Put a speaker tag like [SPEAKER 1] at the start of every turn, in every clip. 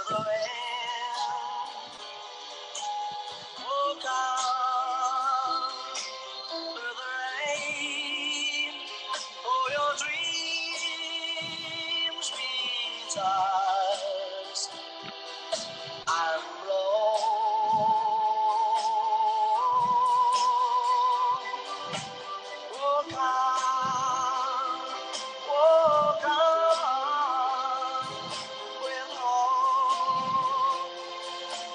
[SPEAKER 1] the land. Oh God, through the rain, oh your dreams be tossed and blown. Oh God, with hope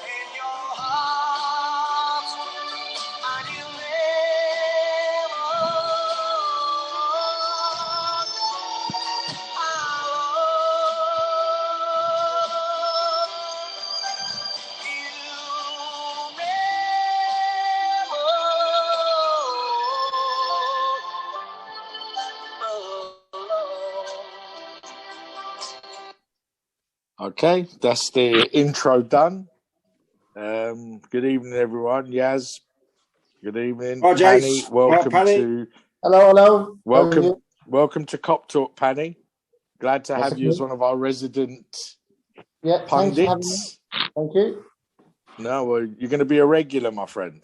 [SPEAKER 1] in your heart, and you never
[SPEAKER 2] Okay, that's the intro done. Good evening, everyone. Yaz, good evening.
[SPEAKER 3] Hi,
[SPEAKER 2] Panny,
[SPEAKER 3] Jace.
[SPEAKER 2] welcome
[SPEAKER 3] Hi, Panny.
[SPEAKER 2] to
[SPEAKER 4] Hello.
[SPEAKER 2] welcome to Cop Talk, Panny. Glad to have you as one of our resident
[SPEAKER 4] thanks for having me.
[SPEAKER 2] pundits.
[SPEAKER 4] Thank you.
[SPEAKER 2] No, well, you're going to be a regular, my friend.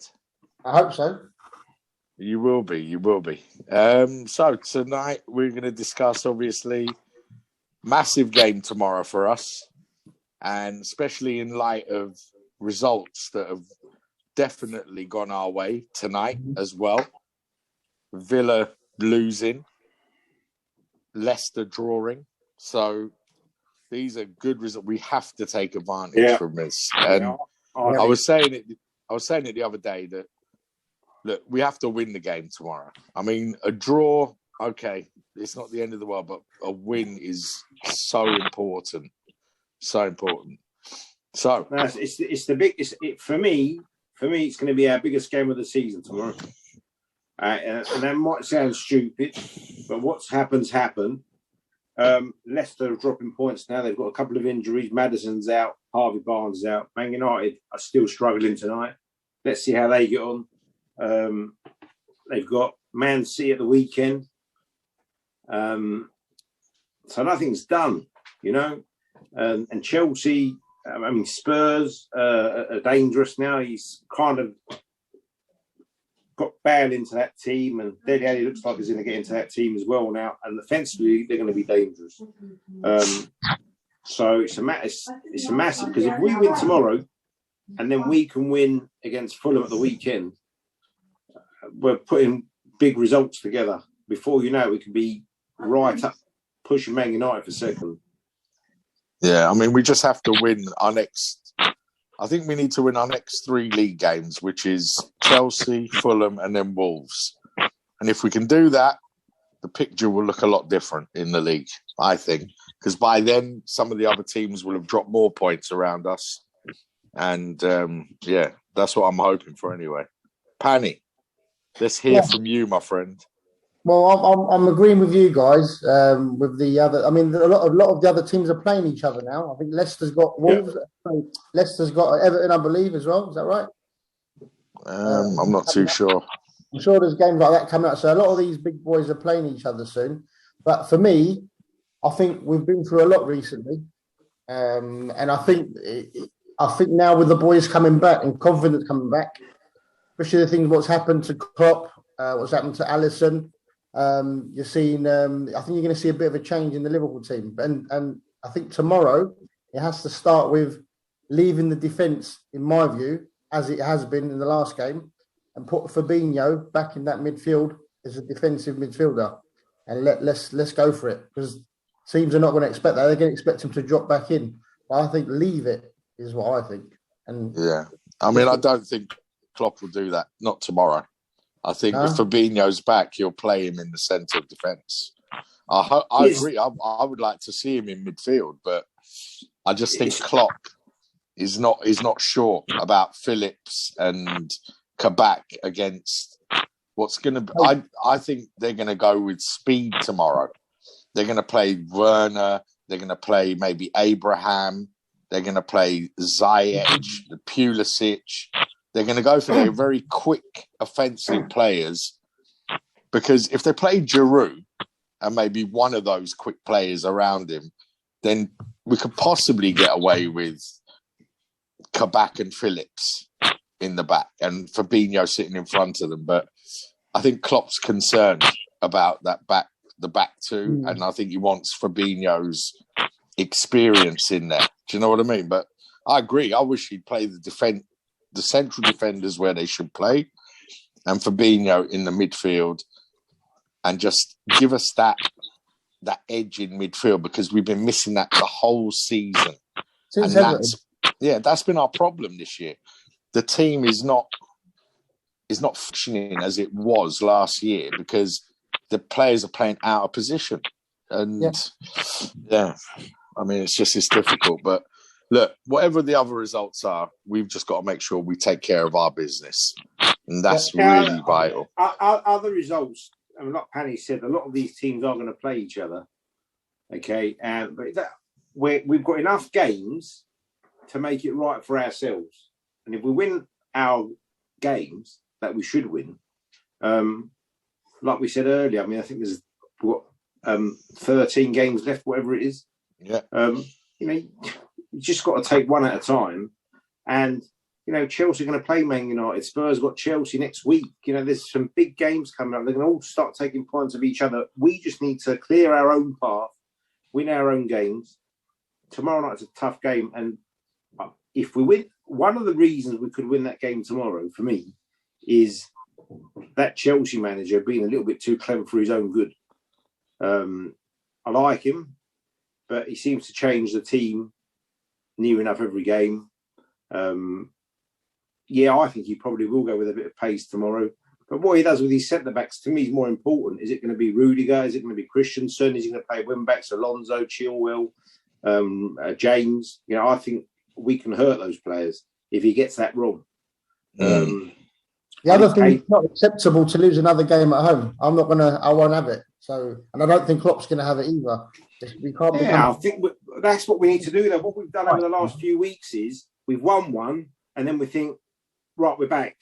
[SPEAKER 4] I hope so.
[SPEAKER 2] You will be. So tonight we're going to discuss, obviously, massive game tomorrow for us, and especially in light of results that have definitely gone our way tonight as well. Villa losing, Leicester drawing. So these are good results. We have to take advantage from this. And I was saying it the other day that, look, we have to win the game tomorrow. I mean, a draw, okay, it's not the end of the world, but a win is so important. So important. So
[SPEAKER 3] For me, it's going to be our biggest game of the season tomorrow. And that might sound stupid, but what's happened. Leicester are dropping points now. They've got a couple of injuries. Maddison's out. Harvey Barnes is out. Man United are still struggling tonight. Let's see how they get on. They've got Man City at the weekend. So nothing's done, you know. And Chelsea, Spurs are dangerous now. He's kind of got Bale into that team, and Dele Alli looks like he's going to get into that team as well now. And offensively, they're going to be dangerous. So it's a massive, because if we win tomorrow, and then we can win against Fulham at the weekend, we're putting big results together. Before you know it, we could be right up pushing Man United for second.
[SPEAKER 2] Yeah, I mean, we just have to win our next. I think we need to win our next 3 league games, which is Chelsea, Fulham, and then Wolves. And if we can do that, the picture will look a lot different in the league, I think. Because by then, some of the other teams will have dropped more points around us. And, that's what I'm hoping for anyway. Panny, let's hear from you, my friend.
[SPEAKER 4] Well, I'm agreeing with you guys. With the other, a lot of the other teams are playing each other now. I think Leicester's got Wolves. Yeah. Leicester's got Everton, I believe, as well. Is that right?
[SPEAKER 2] I'm not too sure.
[SPEAKER 4] I'm sure there's games like that coming out. So a lot of these big boys are playing each other soon. But for me, I think we've been through a lot recently, and I think now with the boys coming back and confidence coming back, especially the things what's happened to Klopp, what's happened to Alisson. You're seeing. I think you're going to see a bit of a change in the Liverpool team, and I think tomorrow it has to start with leaving the defence, in my view, as it has been in the last game, and put Fabinho back in that midfield as a defensive midfielder, and let's go for it, because teams are not going to expect that. They're going to expect him to drop back in. But I think leave it is what I think. And
[SPEAKER 2] yeah, I mean, I don't think Klopp will do that. Not tomorrow. I think if Fabinho's back, he'll play him in the centre of defence. I agree. I would like to see him in midfield, but I just think Klopp is not sure about Phillips and Kabak against what's going to be. I think they're going to go with speed tomorrow. They're going to play Werner. They're going to play maybe Abraham. They're going to play Ziyech, Pulisic. They're going to go for their very quick offensive players, because if they play Giroud and maybe one of those quick players around him, then we could possibly get away with Kabak and Phillips in the back and Fabinho sitting in front of them. But I think Klopp's concerned about the back two, and I think he wants Fabinho's experience in there. Do you know what I mean? But I agree. I wish he'd play the central defenders where they should play, and Fabinho in the midfield, and just give us that edge in midfield, because we've been missing that the whole season. That's been our problem this year. The team is not functioning as it was last year because the players are playing out of position. And I mean, it's difficult. But look, whatever the other results are, we've just got to make sure we take care of our business. And that's really vital.
[SPEAKER 3] Other results, I mean, like Panny said, a lot of these teams are going to play each other. Okay. But we've got enough games to make it right for ourselves. And if we win our games that we should win, like we said earlier, I mean, I think there's 13 games left, whatever it is.
[SPEAKER 2] Yeah.
[SPEAKER 3] You just got to take one at a time. And, Chelsea are going to play Man United. Spurs got Chelsea next week. There's some big games coming up. They're going to all start taking points of each other. We just need to clear our own path, win our own games. Tomorrow night's a tough game. And if we win, one of the reasons we could win that game tomorrow, for me, is that Chelsea manager being a little bit too clever for his own good. I like him, but he seems to change the team near enough every game. I think he probably will go with a bit of pace tomorrow. But what he does with his centre-backs, to me, is more important. Is it going to be Rudiger? Is it going to be Christensen? Is he going to play wing-backs, Alonso, Chilwell, James? I think we can hurt those players if he gets that wrong.
[SPEAKER 4] The other thing, it's not acceptable to lose another game at home. I won't have it. So, and I don't think Klopp's going to have it either. We can't.
[SPEAKER 3] I think that's what we need to do. Though, what we've done over the last few weeks is we've won one, and then we think, right, we're back,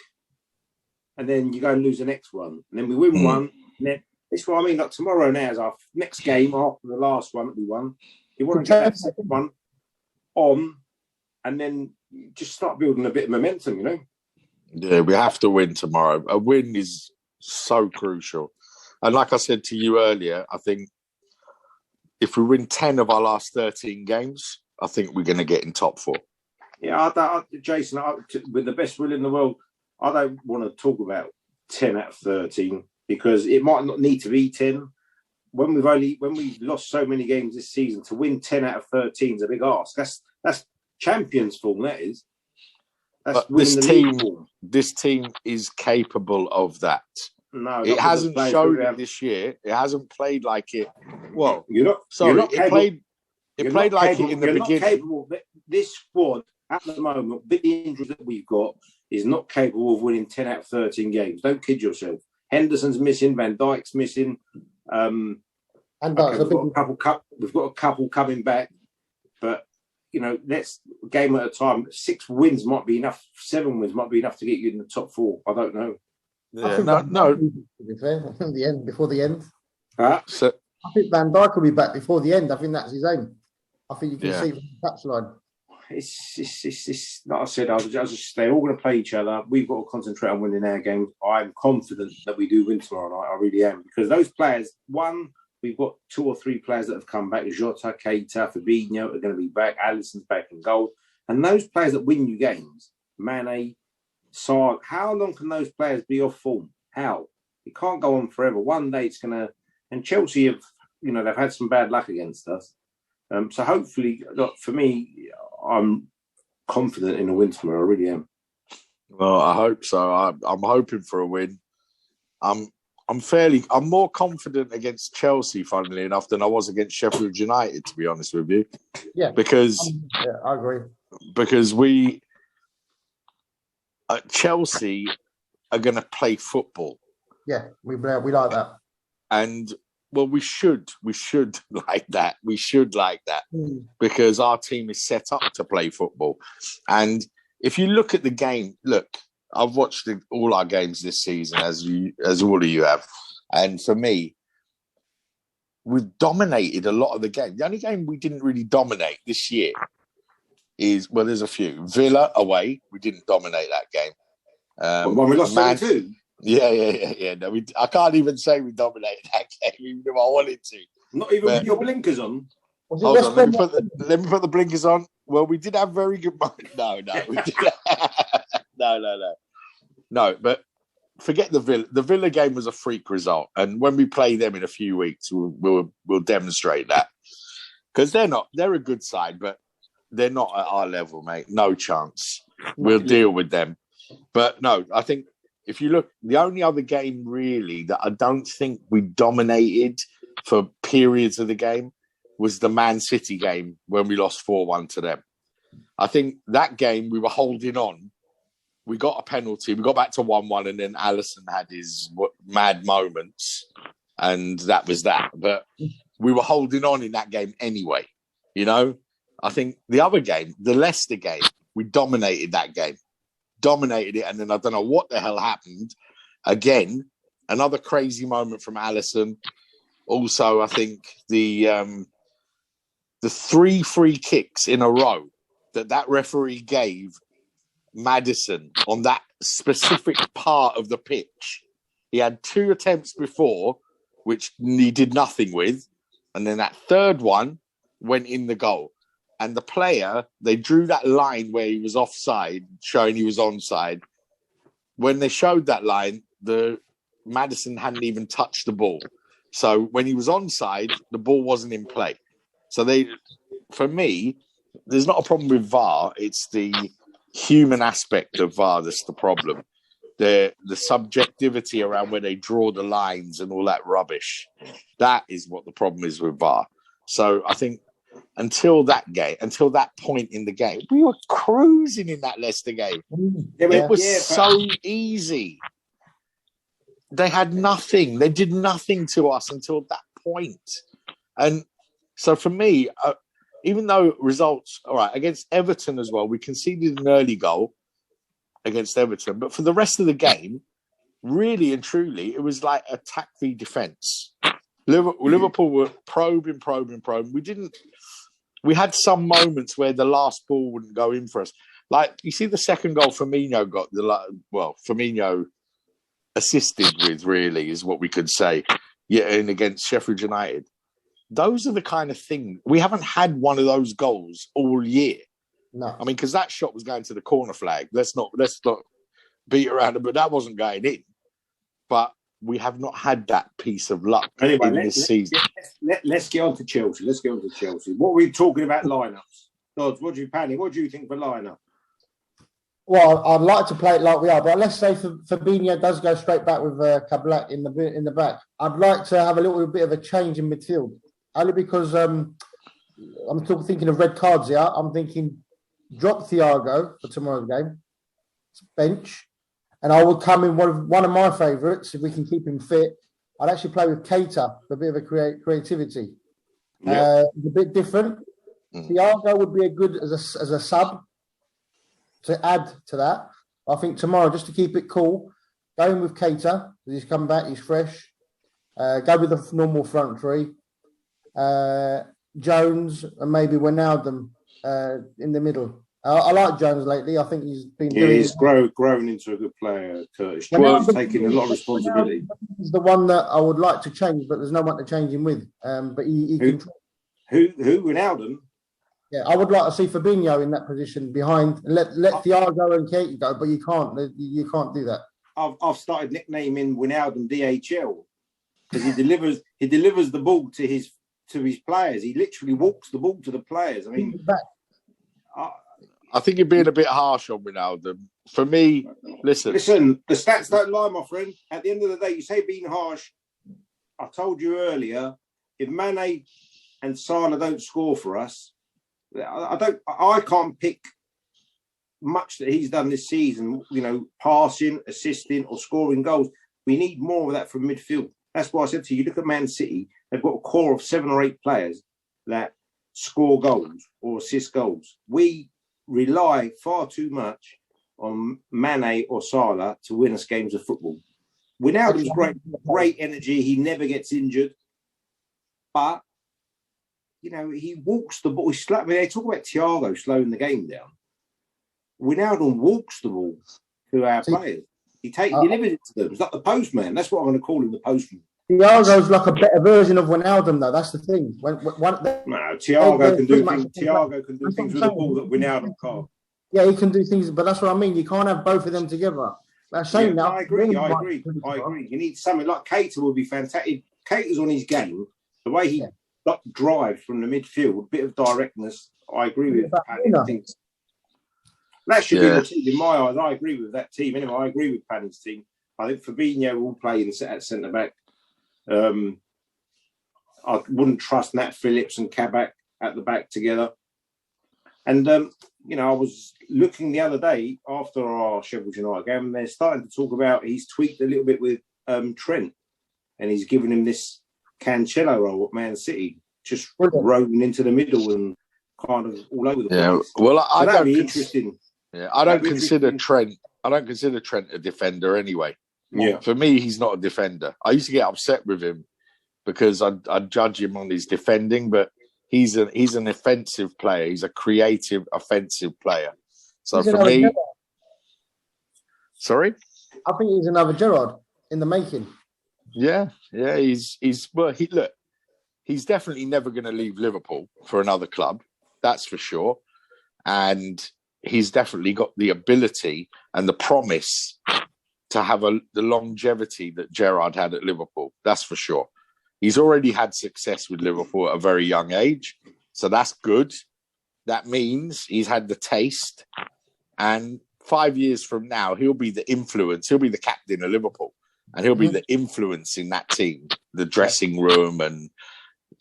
[SPEAKER 3] and then you go and lose the next one, and then we win one. And then that's what I mean. Like tomorrow now is our next game after the last one that we won. You want to get that second one on, and then just start building a bit of momentum.
[SPEAKER 2] Yeah, we have to win tomorrow. A win is so crucial. And like I said to you earlier, I think if we win 10 of our last 13 games, I think we're going to get in top 4.
[SPEAKER 3] Yeah, Jason, with the best will in the world, I don't want to talk about 10 out of 13 because it might not need to be 10. When we've lost so many games this season, to win 10 out of 13 is a big ask. That's champions' form, that is.
[SPEAKER 2] But this team is capable of that.
[SPEAKER 3] No,
[SPEAKER 2] it hasn't showed it this year. It hasn't played like it. Well, it played like it in the beginning.
[SPEAKER 3] Capable. This squad at the moment, with the injuries that we've got, is not capable of winning 10 out of 13 games. Don't kid yourself. Henderson's missing. Van Dijk's missing. We've got a couple coming back, but let's game at a time. 6 wins might be enough. 7 wins might be enough to get you in the top 4. I don't know.
[SPEAKER 2] Yeah,
[SPEAKER 4] before the end.
[SPEAKER 2] So,
[SPEAKER 4] I think Van Dijk will be back before the end. I think that's his aim. I think you can see from the touchline.
[SPEAKER 3] It's like I said, they're all going to play each other. We've got to concentrate on winning our games. I'm confident that we do win tomorrow night. I really am. Because those players, we've got 2 or 3 players that have come back. Jota, Keita, Fabinho are going to be back. Alisson's back in goal. And those players that win you games, Mane, Saar, how long can those players be off form? How? It can't go on forever. One day it's going to... And Chelsea have, they've had some bad luck against us. So hopefully, look, for me, I'm confident in a win tomorrow. I really am.
[SPEAKER 2] Well, I hope so. I'm hoping for a win. I'm more confident against Chelsea, funnily enough, than I was against Sheffield United, to be honest with you.
[SPEAKER 4] Yeah.
[SPEAKER 2] Because
[SPEAKER 4] I agree.
[SPEAKER 2] Because Chelsea are going to play football.
[SPEAKER 4] Yeah, we like that.
[SPEAKER 2] And we should like that. We should like that because our team is set up to play football. And if you look at the game, I've watched all our games this season, as all of you have. And for me, we've dominated a lot of the game. The only game we didn't really dominate this year is, well, there's a few. Villa away, we didn't dominate that game.
[SPEAKER 3] When we lost 7-2?
[SPEAKER 2] Yeah. No, I can't even say we dominated that game, even if I wanted to.
[SPEAKER 3] Not even with your blinkers on?
[SPEAKER 2] Hold on, let me put the blinkers on. Well, we did have very good moments. No, we did. No, but forget the Villa. The Villa game was a freak result, and when we play them in a few weeks, we'll demonstrate that, because they're a good side, but they're not at our level, mate. No chance. We'll deal with them. But no, I think if you look, the only other game really that I don't think we dominated for periods of the game was the Man City game when we lost 4-1 to them. I think that game we were holding on. We got a penalty. We got back to 1-1, and then Alisson had his mad moments, and that was that. But we were holding on in that game anyway. You know, I think the other game, the Leicester game, we dominated that game. Dominated it, and then I don't know what the hell happened. Again, another crazy moment from Alisson. Also, I think the 3 free kicks in a row that referee gave Maddison on that specific part of the pitch. He had 2 attempts before, which he did nothing with, and then that third one went in the goal. And the player, they drew that line where he was offside, showing he was onside. When they showed that line, the Maddison hadn't even touched the ball. So when he was onside, the ball wasn't in play. So for me, there's not a problem with VAR. It's the human aspect of VAR that's the problem. The subjectivity around where they draw the lines and all that rubbish. That is what the problem is with VAR. So I think until that point in the game, we were cruising in that Leicester game. It was so easy. They had nothing. They did nothing to us until that point. And so for me, even though results, all right, against Everton as well, we conceded an early goal against Everton. But for the rest of the game, really and truly, it was like attack v defence. Liverpool were probing. We had some moments where the last ball wouldn't go in for us. Like, you see the second goal Firmino got, Firmino assisted with, really, is what we could say, and against Sheffield United. Those are the kind of things. We haven't had one of those goals all year.
[SPEAKER 4] No.
[SPEAKER 2] I mean, because that shot was going to the corner flag. Let's not beat around it, but that wasn't going in. But we have not had that piece of luck in this season.
[SPEAKER 3] Let's get on to Chelsea. What are we talking about lineups? Dodds, what do you think for lineup?
[SPEAKER 4] Well, I'd like to play it like we are, but let's say Fabinho does go straight back with Kablat in the back. I'd like to have a little bit of a change in midfield, only because I'm thinking of red cards here. I'm thinking drop Thiago for tomorrow's game, bench. And I would come in one of my favourites, if we can keep him fit. I'd actually play with Keita for a bit of a creativity.
[SPEAKER 3] Yeah.
[SPEAKER 4] A bit different. Thiago would be a good as a sub to add to that. I think tomorrow, just to keep it cool, go in with Keita, because he's come back, he's fresh. Go with the normal front three. Jones and maybe Wijnaldum in the middle. I like Jones lately. I think he's been
[SPEAKER 3] he's grown into a good player, Curtis. Jones taking a lot of responsibility.
[SPEAKER 4] He's the one that I would like to change, but there's no one to change him with. But he can.
[SPEAKER 3] Who? Wijnaldum?
[SPEAKER 4] Yeah, I would like to see Fabinho in that position behind. Let Thiago and Keita go, but you can't do that.
[SPEAKER 3] I've started nicknaming Wijnaldum DHL because he delivers the ball to his players. He literally walks the ball to the players. I mean.
[SPEAKER 2] I think you're being a bit harsh on Wijnaldum. For me, listen,
[SPEAKER 3] the stats don't lie, my friend. At the end of the day, you say being harsh. I told you earlier, if Mane and Salah don't score for us, I can't pick much that he's done this season, passing, assisting or scoring goals. We need more of that from midfield. That's why I said to you, look at Man City, they've got a core of 7 or 8 players that score goals or assist goals. We rely far too much on Mane or Salah to win us games of football. Wijnaldum's great energy. He never gets injured. But, he walks the ball. They talk about Thiago slowing the game down. Wijnaldum walks the ball to our players. He delivers it to them. It's like the postman. That's what I'm going to call him, the postman.
[SPEAKER 4] Thiago's like a better version of Wijnaldum, though. That's the thing.
[SPEAKER 3] Thiago can do things. Thiago can do things with the ball that Wijnaldum can't.
[SPEAKER 4] Yeah, he can do things, but that's what I mean. You can't have both of them together. That's shame now.
[SPEAKER 3] I agree. You need something like Keita would be fantastic. Keita's on his game. The way he drives from the midfield, a bit of directness. I agree with Paddy. That should be the team in my eyes. I agree with that team. Anyway, I agree with Paddy's team. I think Fabinho will play at centre back. I wouldn't trust Nat Phillips and Kabak at the back together. And I was looking the other day after our Sheffield United game, and they're starting to talk about he's tweaked a little bit with Trent, and he's given him this Cancelo role at Man City, just rolling into the middle and kind of all over the place.
[SPEAKER 2] Yeah, well, I
[SPEAKER 3] that'd
[SPEAKER 2] don't
[SPEAKER 3] be interesting.
[SPEAKER 2] Yeah, I don't consider Trent. I don't consider Trent a defender anyway.
[SPEAKER 3] Yeah,
[SPEAKER 2] for me, he's not a defender. I used to get upset with him because I'd judge him on his defending, but he's an offensive player. He's a creative, offensive player. So for me, Gerrard. Sorry,
[SPEAKER 4] I think he's another Gerrard in the making.
[SPEAKER 2] Yeah, he's definitely never going to leave Liverpool for another club. That's for sure, and he's definitely got the ability and the promise to have the longevity that Gerrard had at Liverpool. That's for sure. He's already had success with Liverpool at a very young age, so that's good. That means he's had the taste, and 5 years from now, he'll be the influence. He'll be the captain of Liverpool, and he'll be the influence in that team, the dressing room, and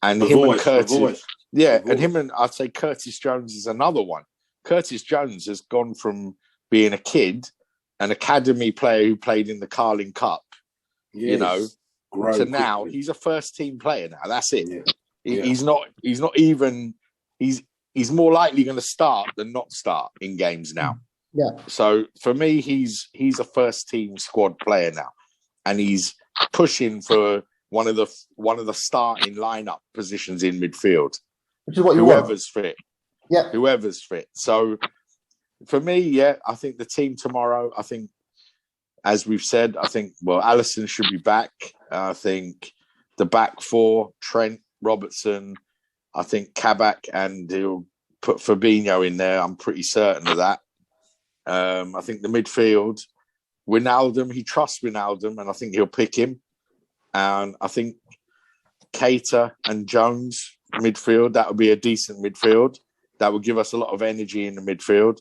[SPEAKER 2] him and Curtis. And him and I'd say Curtis Jones is another one. Curtis Jones has gone from being a kid, an academy player who played in the Carling Cup, to now he's a first team player now. That's it. Yeah. He's more likely going to start than not start in games now.
[SPEAKER 4] Yeah.
[SPEAKER 2] So for me, he's a first team squad player now, and he's pushing for one of the starting lineup positions in midfield.
[SPEAKER 4] Which is what
[SPEAKER 2] whoever's fit.
[SPEAKER 4] Yeah.
[SPEAKER 2] Whoever's fit. So for me, I think the team tomorrow, as we've said, Alisson should be back. I think the back four, Trent, Robertson, I think Kabak, and he'll put Fabinho in there. I'm pretty certain of that. I think the midfield, Wijnaldum, he trusts Wijnaldum, and I think he'll pick him. And I think Keita and Jones midfield, that would be a decent midfield. That would give us a lot of energy in the midfield.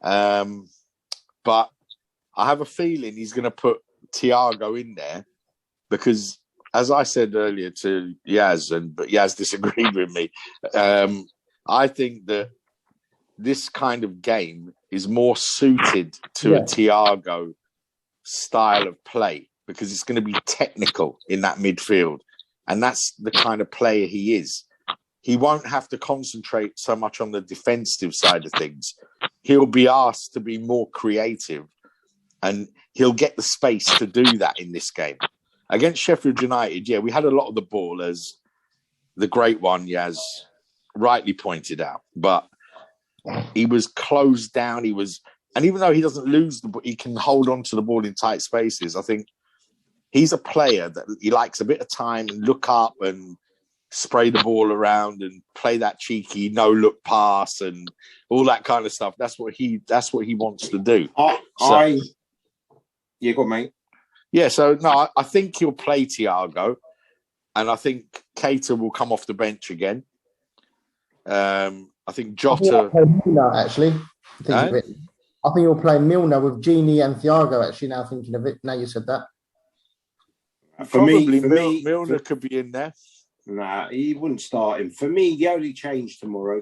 [SPEAKER 2] But I have a feeling he's going to put Thiago in there because, as I said earlier to Yaz, but Yaz disagreed with me, I think that this kind of game is more suited to a Thiago style of play because it's going to be technical in that midfield. And that's the kind of player he is. He won't have to concentrate so much on the defensive side of things. He'll be asked to be more creative, and he'll get the space to do that in this game. Against Sheffield United, we had a lot of the ball, as the great one, Yaz, rightly pointed out. But he was closed down. And even though he doesn't lose the ball, he can hold on to the ball in tight spaces. I think he's a player that he likes a bit of time and look up and spray the ball around and play that cheeky no-look pass and all that kind of stuff. That's what he wants to do.
[SPEAKER 3] Go on, mate.
[SPEAKER 2] Yeah, so no, I think he'll play Thiago, and I think Keita will come off the bench again. I think Jota.
[SPEAKER 4] Milner, actually. I think he'll play Milner with Gini and Thiago. Actually, now thinking of it, now you said that.
[SPEAKER 3] For me,
[SPEAKER 2] Milner could be in there.
[SPEAKER 3] Nah, he wouldn't start him. For me, the only change tomorrow,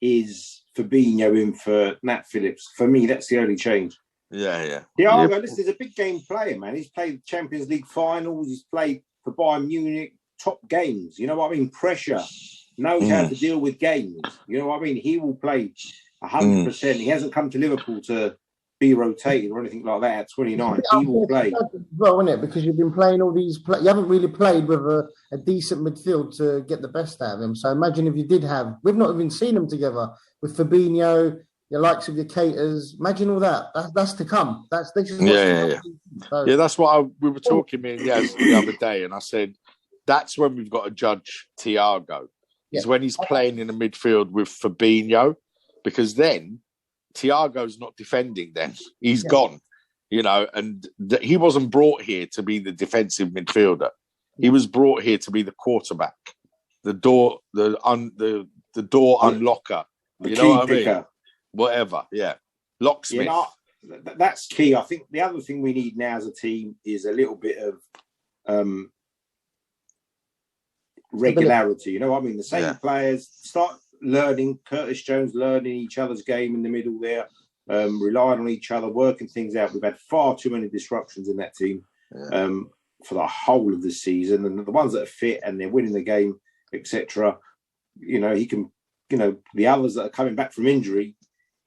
[SPEAKER 3] is Fabinho in for Nat Phillips. For me, that's the only change.
[SPEAKER 2] Yeah.
[SPEAKER 3] Thiago, listen, he's a big game player, man. He's played Champions League finals. He's played for Bayern Munich, top games. You know what I mean? Pressure. Knows how to deal with games. You know what I mean? He will play 100%. He hasn't come to Liverpool to be rotated or anything like that at 29. He will play.
[SPEAKER 4] Well, isn't it? Because you've been playing all these. You haven't really played with a decent midfield to get the best out of him. So imagine if you did have. We've not even seen them together with Fabinho, your likes of your Caters. Imagine all that. That's to come. This is
[SPEAKER 2] yeah.
[SPEAKER 4] So,
[SPEAKER 2] Yeah, that's what we were talking in the other day, and I said that's when we've got to judge Thiago. Is when he's playing in the midfield with Fabinho, because then Thiago's not defending. Then he's gone, and he wasn't brought here to be the defensive midfielder. He was brought here to be the quarterback, the door unlocker.
[SPEAKER 3] The key
[SPEAKER 2] what
[SPEAKER 3] picker.
[SPEAKER 2] I mean? Whatever, locksmith.
[SPEAKER 3] That's key. I think the other thing we need now as a team is a little bit of regularity. You know what I mean? The same players start learning. Curtis Jones learning each other's game in the middle there, relying on each other, working things out. We've had far too many disruptions in that team for the whole of the season, and the ones that are fit and they're winning the game, etc. He can. The others that are coming back from injury.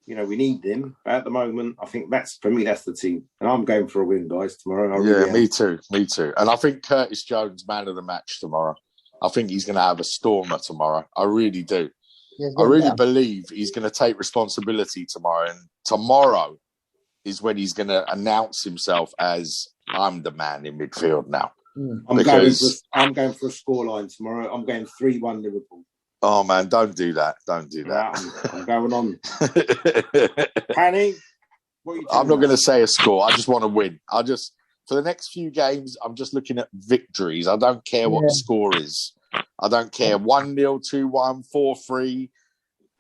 [SPEAKER 3] We need them. But at the moment, I think that's the team. And I'm going for a win, guys, tomorrow.
[SPEAKER 2] Me too. And I think Curtis Jones, man of the match tomorrow. I think he's going to have a stormer tomorrow. I really do. I really believe he's going to take responsibility tomorrow. And tomorrow is when he's going to announce himself as, I'm the man in midfield now.
[SPEAKER 3] I'm going for a scoreline tomorrow. I'm going 3-1 Liverpool.
[SPEAKER 2] Oh, man, don't do that.
[SPEAKER 3] I'm going on. Panny,
[SPEAKER 2] I'm not going to say a score. I just want to win. For the next few games, I'm just looking at victories. I don't care what the score is. I don't care. 1-0, 2-1, 4-3,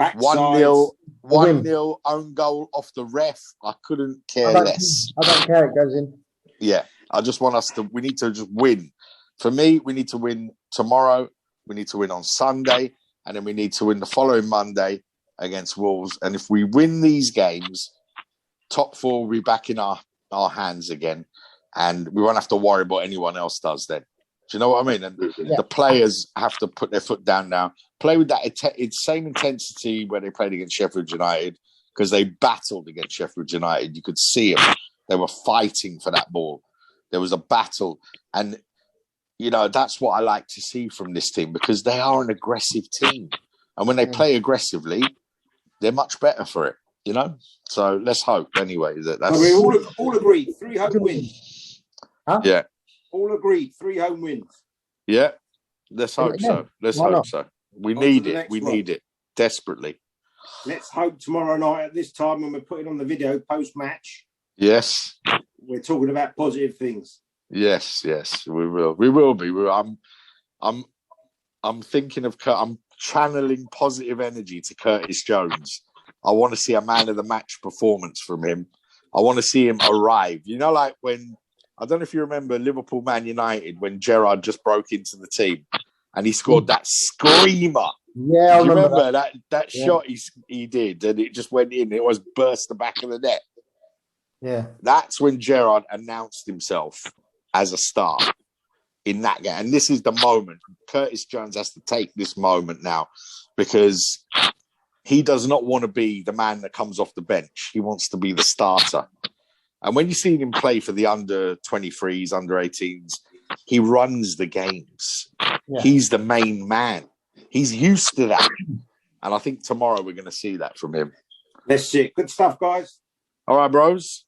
[SPEAKER 2] 1-0, 1-0, own goal off the ref. I couldn't care less.
[SPEAKER 4] I don't care. It goes in.
[SPEAKER 2] Yeah. I just want we need to just win. For me, we need to win tomorrow. We need to win on Sunday. And then we need to win the following Monday against Wolves. And if we win these games, top four will be back in our hands again. And we won't have to worry about anyone else does then. Do you know what I mean? And the players have to put their foot down now. Play with that same intensity where they played against Sheffield United, because they battled against Sheffield United. You could see them. They were fighting for that ball. There was a battle. And that's what I like to see from this team, because they are an aggressive team. And when they play aggressively, they're much better for it, So let's hope anyway. That's...
[SPEAKER 3] we all agreed, 3 home wins.
[SPEAKER 4] Huh?
[SPEAKER 2] Yeah.
[SPEAKER 3] All agreed, 3 home wins.
[SPEAKER 2] Yeah. Let's hope so. We need it. We need it desperately.
[SPEAKER 3] Let's hope tomorrow night at this time, when we're putting on the video post-match.
[SPEAKER 2] Yes.
[SPEAKER 3] We're talking about positive things.
[SPEAKER 2] Yes, we will. We will be. I'm thinking of. I'm channeling positive energy to Curtis Jones. I want to see a man of the match performance from him. I want to see him arrive. Like when, I don't know if you remember Liverpool Man United, when Gerrard just broke into the team and he scored that screamer.
[SPEAKER 4] Yeah, I
[SPEAKER 2] remember that shot he did, and it just went in. It was burst the back of the net.
[SPEAKER 4] Yeah,
[SPEAKER 2] that's when Gerrard announced himself as a star in that game. And this is the moment. Curtis Jones has to take this moment now, because he does not want to be the man that comes off the bench. He wants to be the starter. And when you see him play for the under 23s, under 18s, he runs the games. Yeah. He's the main man. He's used to that. And I think tomorrow we're going to see that from him.
[SPEAKER 3] Let's see. Good stuff, guys.
[SPEAKER 2] All right, bros.